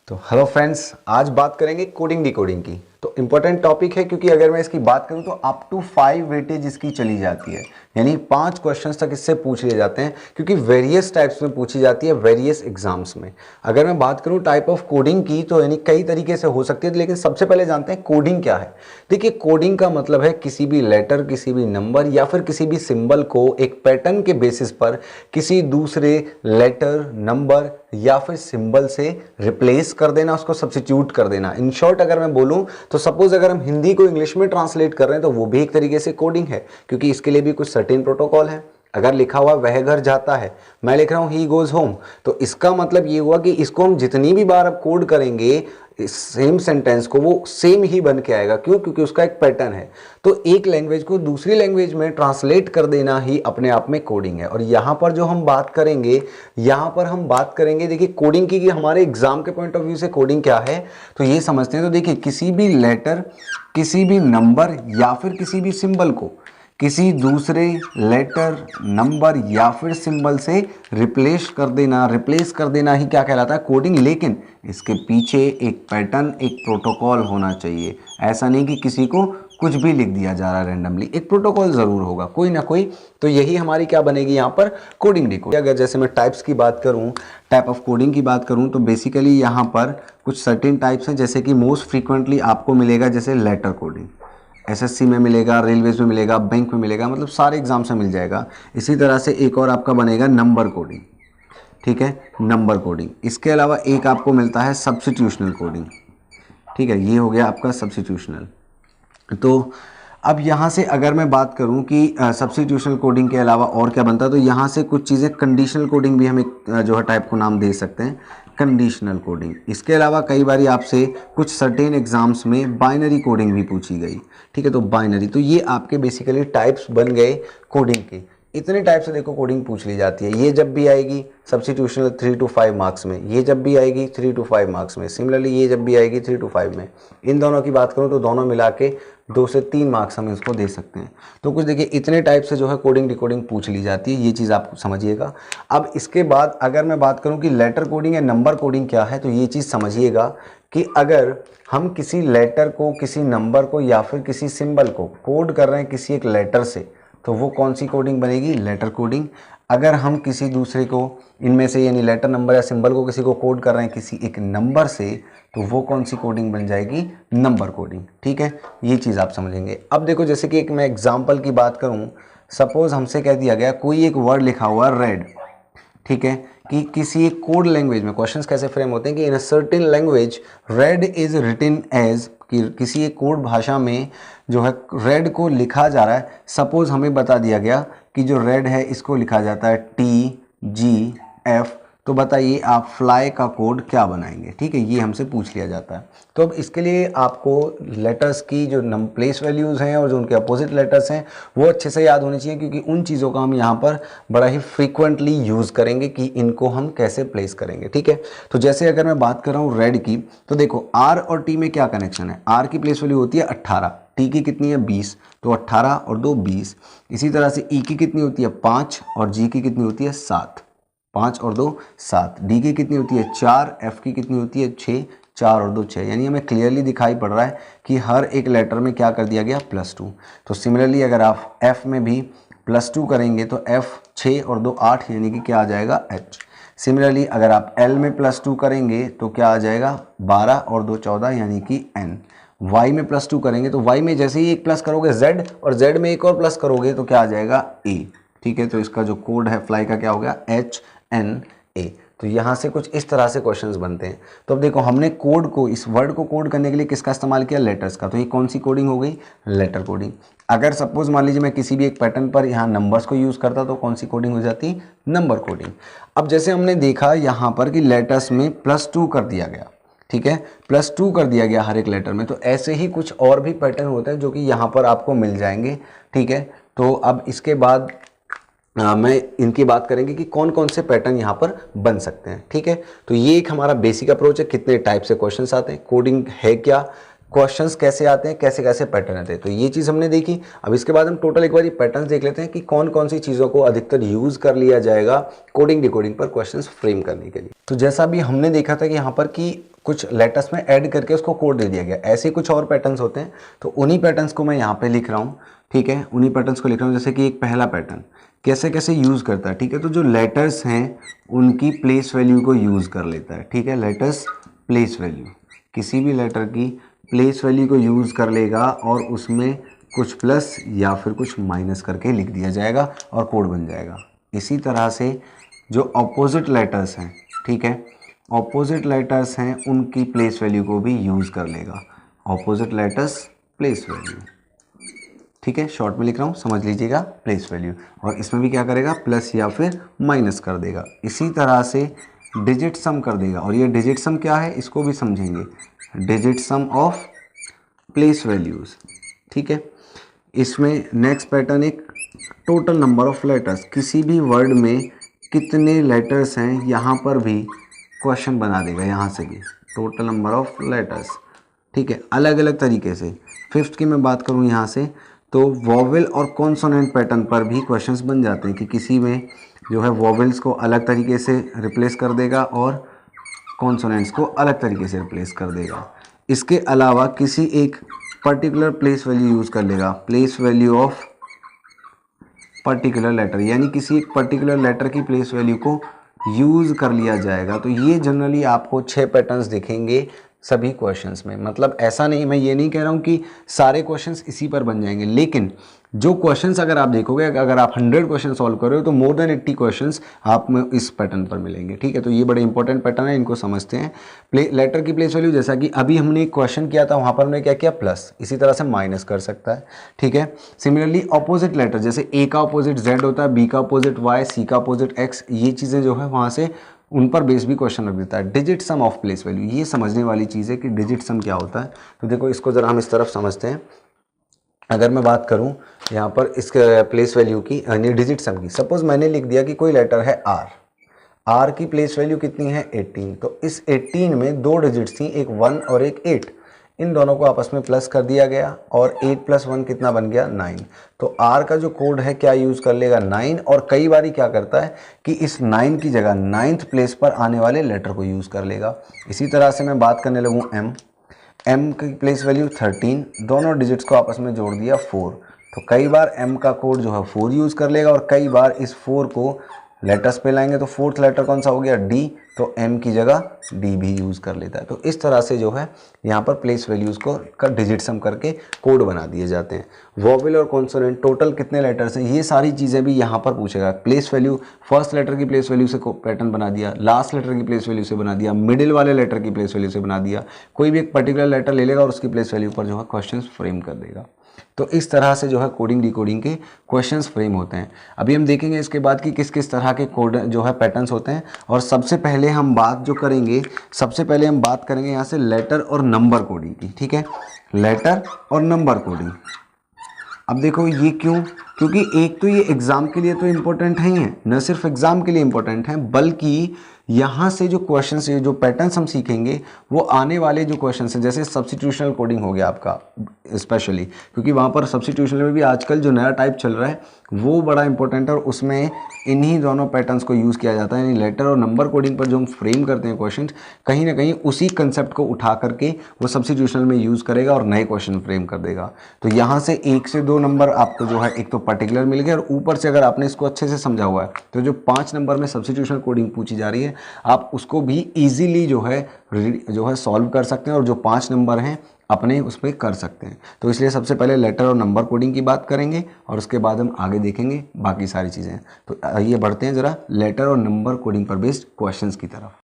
तो hello friends, आज बात करेंगे कोडिंग डिकोडिंग की। तो इम्पोर्टेंट टॉपिक है क्योंकि अगर मैं इसकी बात करूं तो अप टू 5 वेटेज इसकी चली जाती है, यानी 5 क्वेश्चंस तक इससे पूछ लिए जाते हैं क्योंकि वेरियस टाइप्स में पूछी जाती है वेरियस एग्जाम्स में। अगर मैं बात करूं टाइप ऑफ कोडिंग की तो यानी कई तरीके से हो सकती है, लेकिन सबसे पहले जानते हैं कोडिंग क्या है। देखिए, कोडिंग का मतलब है किसी भी लेटर, किसी भी नंबर या फिर किसी भी सिंबल को एक पैटर्न के बेसिस पर किसी दूसरे लेटर, नंबर या फिर सिंबल से रिप्लेस कर देना, उसको सब्स्टिट्यूट कर देना। इन शॉर्ट अगर मैं बोलूं तो सपोज अगर हम हिंदी को इंग्लिश में ट्रांसलेट कर रहे हैं तो वो भी एक तरीके से कोडिंग है, क्योंकि इसके लिए भी कुछ सर्टेन प्रोटोकॉल है। अगर लिखा हुआ वह घर जाता है, मैं लिख रहा हूं ही गोज होम, तो इसका मतलब ये हुआ कि इसको हम जितनी भी बार अब कोड करेंगे सेम सेंटेंस को, वो सेम ही बन के आएगा। क्यों? क्योंकि उसका एक पैटर्न है। तो एक लैंग्वेज को दूसरी लैंग्वेज में ट्रांसलेट कर देना ही अपने आप में कोडिंग है। और यहां पर जो हम बात करेंगे, देखिए कोडिंग की कि हमारे एग्जाम के पॉइंट ऑफ व्यू से कोडिंग क्या है, तो ये समझते हैं। तो देखिए, किसी भी लेटर, किसी भी नंबर या फिर किसी भी सिंबल को किसी दूसरे लेटर, नंबर या फिर सिंबल से रिप्लेस कर देना ही क्या कहलाता है? कोडिंग। लेकिन इसके पीछे एक पैटर्न, एक प्रोटोकॉल होना चाहिए। ऐसा नहीं कि किसी को कुछ भी लिख दिया जा रहा है रैंडमली, एक प्रोटोकॉल जरूर होगा कोई ना कोई। तो यही हमारी क्या बनेगी यहाँ पर? Coding decoding. अगर जैसे मैं टाइप्स की बात करूँ, टाइप ऑफ कोडिंग की बात करूँ, तो बेसिकली यहाँ पर कुछ सर्टेन टाइप्स हैं, जैसे कि मोस्ट फ्रीक्वेंटली आपको मिलेगा जैसे लेटर कोडिंग, एसएससी में मिलेगा, रेलवेज में मिलेगा, बैंक में मिलेगा, मतलब सारे एग्जाम्स में मिल जाएगा। इसी तरह से एक और आपका बनेगा नंबर कोडिंग, ठीक है, नंबर कोडिंग। इसके अलावा एक आपको मिलता है सब्स्टिट्यूशनल कोडिंग, ठीक है, ये हो गया आपका सब्स्टिट्यूशनल। तो अब यहाँ से अगर मैं बात करूँ कि सब्स्टिट्यूशनल कोडिंग के अलावा और क्या बनता है, तो यहाँ से कुछ चीज़ें, कंडीशनल कोडिंग भी हम एक जो है टाइप को नाम दे सकते हैं, कंडीशनल कोडिंग। इसके अलावा कई बार आपसे कुछ सर्टेन एग्जाम्स में बाइनरी कोडिंग भी पूछी गई, ठीक है। तो बाइनरी, तो ये आपके बेसिकली टाइप्स बन गए कोडिंग के। इतने टाइप से देखो कोडिंग पूछ ली जाती है। ये जब भी आएगी सब्स्टिट्यूशनल 3 to 5 मार्क्स में, ये जब भी आएगी 3 to 5 मार्क्स में, सिमिलरली ये जब भी आएगी 3 to 5 में। इन दोनों की बात करूँ तो दोनों मिला के 2 से 3 मार्क्स हम इसको दे सकते हैं। तो कुछ देखिए, इतने टाइप से जो है कोडिंग डिकोडिंग पूछ ली जाती है, ये चीज़ आप समझिएगा। अब इसके बाद अगर मैं बात करूँ कि लेटर कोडिंग या नंबर कोडिंग क्या है, तो ये चीज़ समझिएगा कि अगर हम किसी लेटर को, किसी नंबर को या फिर किसी सिंबल को कोड कर रहे हैं किसी एक लेटर से, तो वो कौन सी कोडिंग बनेगी? Letter coding. अगर हम किसी दूसरे को इनमें से, यानी लेटर, नंबर या सिंबल को किसी को कोड कर रहे हैं किसी एक नंबर से, तो वो कौन सी कोडिंग बन जाएगी? नंबर कोडिंग, ठीक है। ये चीज़ आप समझेंगे। अब देखो, जैसे कि एक मैं एग्जांपल की बात करूं, सपोज हमसे कह दिया गया कोई एक वर्ड लिखा हुआ रेड, ठीक है, कि किसी एक कोड लैंग्वेज में क्वेश्चंस कैसे फ्रेम होते हैं कि in a certain language red is written as, कि किसी एक कोड भाषा में जो है रेड को लिखा जा रहा है। सपोज हमें बता दिया गया कि जो रेड है इसको लिखा जाता है TGF, तो बताइए आप फ्लाई का कोड क्या बनाएंगे, ठीक है, ये हमसे पूछ लिया जाता है। तो अब इसके लिए आपको लेटर्स की जो प्लेस वैल्यूज़ हैं और जो उनके अपोजिट लेटर्स हैं वो अच्छे से याद होनी चाहिए, क्योंकि उन चीज़ों का हम यहाँ पर बड़ा ही फ्रीक्वेंटली यूज़ करेंगे कि इनको हम कैसे प्लेस करेंगे, ठीक है। तो जैसे अगर मैं बात कर रहा हूँ रेड की, तो देखो R और T में क्या कनेक्शन है? R की प्लेस वैल्यू होती है 18, T की कितनी है? 20, तो 18 और 2 20। इसी तरह से E की कितनी होती है? 5 और G की कितनी होती है? 7, 5 और 2 7। डी की कितनी होती है? 4, एफ की कितनी होती है? 6, 4 और 2 6। यानी हमें क्लियरली दिखाई पड़ रहा है कि हर एक लेटर में क्या कर दिया गया? +2। तो सिमिलरली अगर आप एफ में भी +2 करेंगे तो एफ 6 और 2 8, यानी कि क्या आ जाएगा? एच। सिमिलरली अगर आप एल में +2 करेंगे तो क्या आ जाएगा? 12 और 2 14, यानी कि एन। वाई में +2 करेंगे तो वाई में जैसे ही एक प्लस करोगे जेड, और जेड में एक और प्लस करोगे तो क्या आ जाएगा? ए, ठीक है। तो इसका जो कोड है फ्लाई का क्या हो गया? HNA। तो यहाँ से कुछ इस तरह से क्वेश्चंस बनते हैं। तो अब देखो, हमने कोड को, इस वर्ड को कोड करने के लिए किसका इस्तेमाल किया? लेटर्स का। तो ये कौन सी कोडिंग हो गई? Letter coding. अगर सपोज मान लीजिए मैं किसी भी एक पैटर्न पर यहाँ नंबर्स को यूज़ करता तो कौन सी कोडिंग हो जाती? Number coding. अब जैसे हमने देखा यहाँ पर कि लेटर्स में +2 कर दिया गया, ठीक है, +2 कर दिया गया हर एक लेटर में, तो ऐसे ही कुछ और भी पैटर्न होते हैं जो कि यहाँ पर आपको मिल जाएंगे, ठीक है। तो अब इसके बाद मैं इनकी बात करेंगे कि कौन कौन से पैटर्न यहाँ पर बन सकते हैं, ठीक है। तो ये एक हमारा बेसिक अप्रोच है, कितने टाइप से क्वेश्चंस आते हैं, कोडिंग है क्या, क्वेश्चंस कैसे आते हैं, कैसे कैसे पैटर्न आते हैं, तो ये चीज़ हमने देखी। अब इसके बाद हम टोटल एक बार पैटर्न्स देख लेते हैं कि कौन कौन सी चीज़ों को अधिकतर यूज़ कर लिया जाएगा कोडिंग डिकोडिंग पर क्वेश्चंस फ्रेम करने के लिए। तो जैसा भी हमने देखा था कि यहाँ पर कि कुछ लेटर्स में ऐड करके उसको कोड दे दिया गया, ऐसे कुछ और पैटर्न्स होते हैं, तो उन्हीं पैटर्न्स को मैं यहाँ पे लिख रहा हूँ, ठीक है, उन्हीं पैटर्न्स को लिख रहा हूँ। जैसे कि एक पहला पैटर्न कैसे कैसे यूज़ करता है, ठीक है, तो जो लेटर्स हैं उनकी प्लेस वैल्यू को यूज़ कर लेता है, ठीक है, लेटर्स प्लेस वैल्यू, किसी भी लेटर की प्लेस वैल्यू को यूज़ कर लेगा और उसमें कुछ प्लस या फिर कुछ माइनस करके लिख दिया जाएगा और कोड बन जाएगा। इसी तरह से जो ऑपोजिट लेटर्स हैं, ठीक है, ऑपोजिट लेटर्स हैं उनकी प्लेस वैल्यू को भी यूज़ कर लेगा, ऑपोजिट लेटर्स प्लेस वैल्यू, ठीक है, शॉर्ट में लिख रहा हूँ, समझ लीजिएगा, प्लेस वैल्यू, और इसमें भी क्या करेगा, प्लस या फिर माइनस कर देगा। इसी तरह से डिजिट सम कर देगा, और ये डिजिट सम क्या है इसको भी समझेंगे, digit some of place values, ठीक है। इसमें नेक्स्ट पैटर्न एक टोटल नंबर ऑफ लेटर्स, किसी भी वर्ड में कितने लेटर्स हैं यहाँ पर भी क्वेश्चन बना देगा, यहाँ से भी टोटल नंबर ऑफ लेटर्स, ठीक है, अलग अलग तरीके से। फिफ्थ की मैं बात करूँ यहाँ से, तो वॉवेल और कॉन्सोनेंट पैटर्न पर भी क्वेश्चंस बन जाते हैं कि किसी में जो है वॉवेल्स को अलग तरीके से रिप्लेस कर देगा और कॉन्सोनेंट्स को अलग तरीके से रिप्लेस कर देगा। इसके अलावा किसी एक पर्टिकुलर प्लेस वैल्यू यूज़ कर लेगा, place value of particular letter, यानी किसी एक पर्टिकुलर लेटर की प्लेस वैल्यू को यूज़ कर लिया जाएगा। तो ये जनरली आपको 6 पैटर्न्स दिखेंगे सभी क्वेश्चंस में। मतलब ऐसा नहीं, मैं ये नहीं कह रहा हूँ कि सारे क्वेश्चंस इसी पर बन जाएंगे, लेकिन जो क्वेश्चंस अगर आप देखोगे, अगर आप 100 क्वेश्चन सॉल्व कर रहे हो तो मोर देन 80 क्वेश्चंस आप में इस पैटर्न पर मिलेंगे, ठीक है। तो ये बड़े इंपॉर्टेंट पैटर्न है, इनको समझते हैं। लेटर की प्लेस वैल्यू, जैसा कि अभी हमने एक क्वेश्चन किया था, वहाँ पर हमने क्या किया, प्लस, इसी तरह से माइनस कर सकता है, ठीक है। सिमिलरली ऑपोजिट लेटर, जैसे ए का अपोजिट जेड होता है, बी का अपोजिट वाई, सी का अपोजिट एक्स, ये चीज़ें जो है वहाँ से उन पर बेस भी क्वेश्चन रख देता है। Digit some of place value, ये समझने वाली चीज़ है कि डिजिट सम क्या होता है। तो देखो इसको ज़रा हम इस तरफ समझते हैं। अगर मैं बात करूं यहाँ पर इसके प्लेस वैल्यू की, यानी डिजिट सम की, सपोज मैंने लिख दिया कि कोई लेटर है आर की प्लेस वैल्यू कितनी है 18, तो इस 18 में 2 डिजिट्स थी, एक 1 और एक 8, इन दोनों को आपस में प्लस कर दिया गया और 8 + 1 कितना बन गया 9। तो आर का जो कोड है क्या यूज़ कर लेगा 9, और कई बार क्या करता है कि इस 9 की जगह 9th प्लेस पर आने वाले लेटर को यूज़ कर लेगा। इसी तरह से मैं बात करने लगूँ एम की प्लेस वैल्यू 13, दोनों डिजिट्स को आपस में जोड़ दिया 4, तो कई बार एम का कोड जो है 4 यूज़ कर लेगा, और कई बार इस 4 को लेटर्स पे लाएंगे तो 4th लेटर कौन सा हो गया डी, तो एम की जगह डी भी यूज़ कर लेता है। तो इस तरह से जो है यहाँ पर प्लेस वैल्यूज़ को का डिजिट सम करके कोड बना दिए जाते हैं। वॉवेल और कॉन्सोनेंट, टोटल कितने लेटर्स हैं, ये सारी चीज़ें भी यहाँ पर पूछेगा। प्लेस वैल्यू, फर्स्ट लेटर की प्लेस वैल्यू से पैटर्न बना दिया, लास्ट लेटर की प्लेस वैल्यू से बना दिया, मिडिल वाले लेटर की प्लेस वैल्यू से बना दिया, कोई भी एक पर्टिकुलर लेटर ले लेगा और उसकी प्लेस वैल्यू पर जो है क्वेश्चन फ्रेम कर देगा। तो इस तरह से जो है कोडिंग डिकोडिंग के क्वेश्चंस फ्रेम होते हैं। अभी हम देखेंगे इसके बाद कि किस किस तरह के कोड जो है पैटर्न्स होते हैं। और सबसे पहले हम बात जो करेंगे, सबसे पहले हम बात करेंगे यहाँ से लेटर और नंबर कोडिंग की, ठीक है, लेटर और नंबर कोडिंग। अब देखो ये क्यों, क्योंकि एक तो ये एग्ज़ाम के लिए तो इम्पोर्टेंट है ही है, न सिर्फ एग्ज़ाम के लिए इम्पोर्टेंट है, बल्कि यहाँ से जो क्वेश्चंस, जो पैटर्न्स हम सीखेंगे वो आने वाले जो क्वेश्चंस हैं, जैसे सब्स्टिट्यूशनल कोडिंग हो गया आपका स्पेशली, क्योंकि वहाँ पर सब्स्टिट्यूशनल में भी आजकल जो नया टाइप चल रहा है वो बड़ा इंपॉर्टेंट है, और उसमें इन्हीं दोनों पैटर्न्स को यूज़ किया जाता है। यानी लेटर और नंबर कोडिंग पर जो हम फ्रेम करते हैं क्वेश्चन, कहीं ना कहीं उसी कंसेप्ट को उठा करके वो सब्स्टिट्यूशनल में यूज़ करेगा और नए क्वेश्चन फ्रेम कर देगा। तो यहाँ से 1 से 2 नंबर आपको जो है एक तो पर्टिकुलर मिल गया, और ऊपर से अगर आपने इसको अच्छे से समझा हुआ है तो जो 5 नंबर में सब्स्टिट्यूशनल कोडिंग पूछी जा रही है आप उसको भी ईजिली जो है सॉल्व कर सकते हैं, और जो 5 नंबर हैं अपने उस पर कर सकते हैं। तो इसलिए सबसे पहले लेटर और नंबर कोडिंग की बात करेंगे, और उसके बाद हम आगे देखेंगे बाकी सारी चीज़ें। तो आइए बढ़ते हैं ज़रा लेटर और नंबर कोडिंग पर बेस्ड क्वेश्चंस की तरफ।